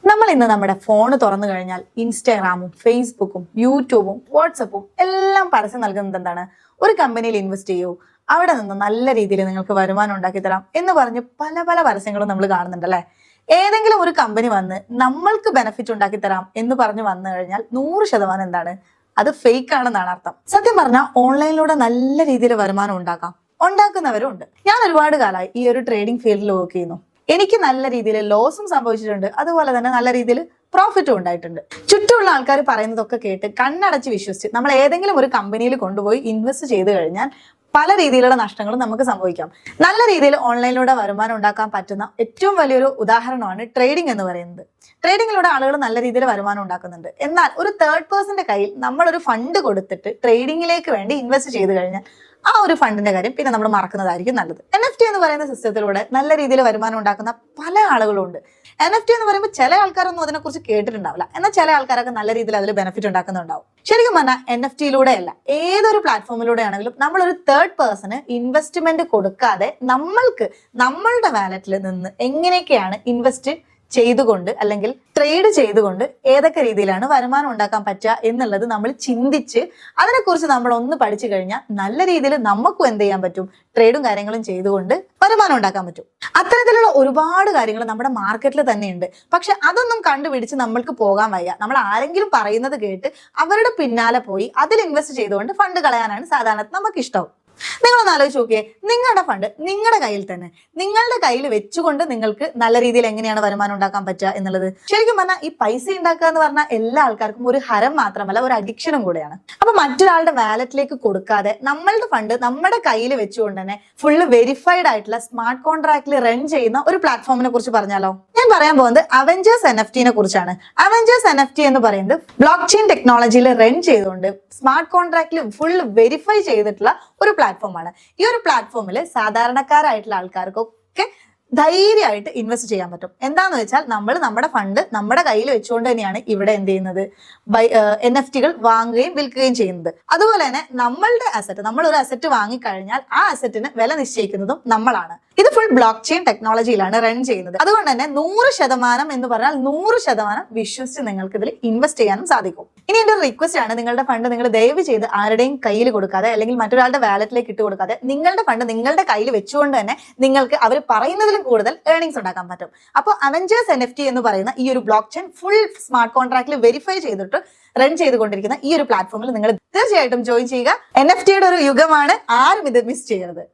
നമ്മൾ ഇന്ന് നമ്മുടെ ഫോൺ തുറന്നു കഴിഞ്ഞാൽ ഇൻസ്റ്റാഗ്രാമും ഫേസ്ബുക്കും യൂട്യൂബും വാട്സപ്പും എല്ലാം പരസ്യം നൽകുന്നത് എന്താണ്? ഒരു കമ്പനിയിൽ ഇൻവെസ്റ്റ് ചെയ്യൂ, അവിടെ നിന്ന് നല്ല രീതിയിൽ നിങ്ങൾക്ക് വരുമാനം ഉണ്ടാക്കി തരാം എന്ന് പറഞ്ഞ് പല പല പരസ്യങ്ങളും നമ്മൾ കാണുന്നുണ്ടല്ലേ. ഏതെങ്കിലും ഒരു കമ്പനി വന്ന് നമ്മൾക്ക് ബെനിഫിറ്റ് ഉണ്ടാക്കി തരാം എന്ന് പറഞ്ഞു വന്നു കഴിഞ്ഞാൽ 100% എന്താണ്, അത് ഫേക്ക് ആണെന്നാണ് അർത്ഥം. സത്യം പറഞ്ഞാൽ ഓൺലൈനിലൂടെ നല്ല രീതിയിൽ വരുമാനം ഉണ്ടാക്കുന്നവരും ഉണ്ട്. ഞാൻ ഒരുപാട് കാലമായി ഈ ഒരു ട്രേഡിംഗ് ഫീൽഡിൽ വർക്ക് ചെയ്യുന്നു. എനിക്ക് നല്ല രീതിയിൽ ലോസും സംഭവിച്ചിട്ടുണ്ട്, അതുപോലെ തന്നെ നല്ല രീതിയിൽ പ്രോഫിറ്റും ഉണ്ടായിട്ടുണ്ട്. ചുറ്റുമുള്ള ആൾക്കാർ പറയുന്നതൊക്കെ കേട്ട് കണ്ണടച്ച് വിശ്വസിച്ച് നമ്മൾ ഏതെങ്കിലും ഒരു കമ്പനിയിൽ കൊണ്ടുപോയി ഇൻവെസ്റ്റ് ചെയ്ത് കഴിഞ്ഞാൽ പല രീതിയിലുള്ള നഷ്ടങ്ങളും നമുക്ക് സംഭവിക്കാം. നല്ല രീതിയിൽ ഓൺലൈനിലൂടെ വരുമാനം ഉണ്ടാക്കാൻ പറ്റുന്ന ഏറ്റവും വലിയൊരു ഉദാഹരണമാണ് ട്രേഡിംഗ് എന്ന് പറയുന്നത്. ട്രേഡിങ്ങിലൂടെ ആളുകൾ നല്ല രീതിയിൽ വരുമാനം ഉണ്ടാക്കുന്നുണ്ട്. എന്നാൽ ഒരു തേർഡ് പേഴ്സന്റെ കയ്യിൽ നമ്മളൊരു ഫണ്ട് കൊടുത്തിട്ട് ട്രേഡിങ്ങിലേക്ക് വേണ്ടി ഇൻവെസ്റ്റ് ചെയ്ത് കഴിഞ്ഞാൽ ആ ഒരു ഫണ്ടിന്റെ കാര്യം പിന്നെ നമ്മൾ മറക്കുന്നതായിരിക്കും നല്ലത്. NFT എന്ന് പറയുന്ന സിസ്റ്റത്തിലൂടെ നല്ല രീതിയിൽ വരുമാനം ഉണ്ടാക്കുന്ന പല ആളുകളും ഉണ്ട്. NFT എന്ന് പറയുമ്പോൾ ചില ആൾക്കാരൊന്നും അതിനെക്കുറിച്ച് കേട്ടിട്ടുണ്ടാവില്ല, എന്നാൽ ചില ആൾക്കാരൊക്കെ നല്ല രീതിയിൽ അതിൽ ബെനിഫിറ്റ് ഉണ്ടാക്കുന്നുണ്ടാവും. ശരിക്കും പറഞ്ഞാൽ NFT അല്ല, ഏതൊരു പ്ലാറ്റ്ഫോമിലൂടെ ആണെങ്കിലും നമ്മളൊരു തേർഡ് പേഴ്സണ് ഇൻവെസ്റ്റ്മെന്റ് കൊടുക്കാതെ നമ്മളുടെ വാലറ്റിൽ നിന്ന് എങ്ങനെയൊക്കെയാണ് ഇൻവെസ്റ്റ് ചെയ്തുകൊണ്ട് അല്ലെങ്കിൽ ട്രേഡ് ചെയ്തുകൊണ്ട് ഏതൊക്കെ രീതിയിലാണ് വരുമാനം ഉണ്ടാക്കാൻ പറ്റുക എന്നുള്ളത് നമ്മൾ ചിന്തിച്ച് അതിനെക്കുറിച്ച് നമ്മൾ ഒന്ന് പഠിച്ചു കഴിഞ്ഞാൽ നല്ല രീതിയിൽ നമുക്കും എന്ത് ചെയ്യാൻ പറ്റും, ട്രേഡും കാര്യങ്ങളും ചെയ്തുകൊണ്ട് വരുമാനം ഉണ്ടാക്കാൻ പറ്റും. അത്തരത്തിലുള്ള ഒരുപാട് കാര്യങ്ങൾ നമ്മുടെ മാർക്കറ്റിൽ തന്നെയുണ്ട്. പക്ഷെ അതൊന്നും കണ്ടുപിടിച്ച് നമ്മൾക്ക് പോകാൻ വയ്യ. നമ്മൾ ആരെങ്കിലും പറയുന്നത് കേട്ട് അവരുടെ പിന്നാലെ പോയി അതിൽ ഇൻവെസ്റ്റ് ചെയ്തുകൊണ്ട് ഫണ്ട് കളയാനാണ് സാധാരണ നമുക്ക് ഇഷ്ടം. നിങ്ങളൊന്ന് ആലോചിച്ച് നോക്കിയേ, നിങ്ങളുടെ ഫണ്ട് നിങ്ങളുടെ കയ്യിൽ തന്നെ, നിങ്ങളുടെ കയ്യിൽ വെച്ചുകൊണ്ട് നിങ്ങൾക്ക് നല്ല രീതിയിൽ എങ്ങനെയാണ് വരുമാനം ഉണ്ടാക്കാൻ പറ്റുക എന്നുള്ളത്. ശരിക്കും പറഞ്ഞാൽ ഈ പൈസ ഉണ്ടാക്കുക എന്ന് പറഞ്ഞാൽ എല്ലാ ആൾക്കാർക്കും ഒരു ഹരം മാത്രമല്ല, ഒരു അഡിക്ഷനും കൂടെയാണ്. അപ്പൊ മറ്റൊരാളുടെ വാലറ്റിലേക്ക് കൊടുക്കാതെ നമ്മളുടെ ഫണ്ട് നമ്മുടെ കയ്യിൽ വെച്ചുകൊണ്ട് തന്നെ ഫുള്ള് വെരിഫൈഡ് ആയിട്ടുള്ള സ്മാർട്ട് കോൺട്രാക്റ്റിൽ റൺ ചെയ്യുന്ന ഒരു പ്ലാറ്റ്ഫോമിനെ കുറിച്ച് പറഞ്ഞാലോ? ഞാൻ പറയാൻ പോകുന്നത് അവഞ്ചേഴ്സ് NFT കുറിച്ചാണ്. അവഞ്ചേഴ്സ് NFT എന്ന് പറയുന്നത് ബ്ലോക്ക് ചെയിൻ ടെക്നോളജിയിൽ റൺ ചെയ്തുകൊണ്ട് സ്മാർട്ട് കോൺട്രാക്റ്റിൽ ഫുൾ വെരിഫൈ ചെയ്തിട്ടുള്ള ഒരു പ്ലാറ്റ്ഫോമാണ്. ഈ ഒരു പ്ലാറ്റ്ഫോമിൽ സാധാരണക്കാരായിട്ടുള്ള ആൾക്കാർക്കൊക്കെ ധൈര്യമായിട്ട് ഇൻവെസ്റ്റ് ചെയ്യാൻ പറ്റും. എന്താന്ന് വെച്ചാൽ നമ്മൾ നമ്മുടെ ഫണ്ട് നമ്മുടെ കയ്യിൽ വെച്ചുകൊണ്ട് തന്നെയാണ് ഇവിടെ എന്ത് ചെയ്യുന്നത്, NFT വാങ്ങുകയും വിൽക്കുകയും ചെയ്യുന്നത്. അതുപോലെ തന്നെ നമ്മളുടെ അസറ്റ്, നമ്മളൊരു അസറ്റ് വാങ്ങിക്കഴിഞ്ഞാൽ ആ അസറ്റിന് വില നിശ്ചയിക്കുന്നതും നമ്മളാണ്. ഇത് ഫുൾ ബ്ലോക്ക് ചെയിൻ ടെക്നോളജിയിലാണ് റൺ ചെയ്യുന്നത്. അതുകൊണ്ട് തന്നെ 100% എന്ന് പറഞ്ഞാൽ 100% വിശ്വസിച്ച് നിങ്ങൾക്ക് ഇതിൽ ഇൻവെസ്റ്റ് ചെയ്യാനും സാധിക്കും. ഇനി എന്റെ ഒരു റിക്വസ്റ്റ് ആണ്, നിങ്ങളുടെ ഫണ്ട് നിങ്ങൾ ദയവ് ചെയ്ത് ആരുടെയും കയ്യിൽ കൊടുക്കാതെ അല്ലെങ്കിൽ മറ്റൊരാളുടെ വാലറ്റിലേക്ക് ഇട്ട് കൊടുക്കാതെ നിങ്ങളുടെ ഫണ്ട് നിങ്ങളുടെ കയ്യിൽ വെച്ചുകൊണ്ട് തന്നെ നിങ്ങൾക്ക് അവർ പറയുന്നതിലും കൂടുതൽ ഏർണിംഗ്സ് ഉണ്ടാക്കാൻ പറ്റും. അപ്പോൾ അവഞ്ചേഴ്സ് NFT എന്ന് പറയുന്ന ഈ ഒരു ബ്ലോക്ക് ചെയിൻ ഫുൾ സ്മാർട്ട് കോൺട്രാക്റ്റിൽ വെരിഫൈ ചെയ്തിട്ട് റൺ ചെയ്തുകൊണ്ടിരിക്കുന്ന ഈ ഒരു പ്ലാറ്റ്ഫോമിൽ നിങ്ങൾ തീർച്ചയായിട്ടും ജോയിൻ ചെയ്യുക. NFT ഒരു യുഗമാണ്, ആരും ഇത് മിസ് ചെയ്യരുത്.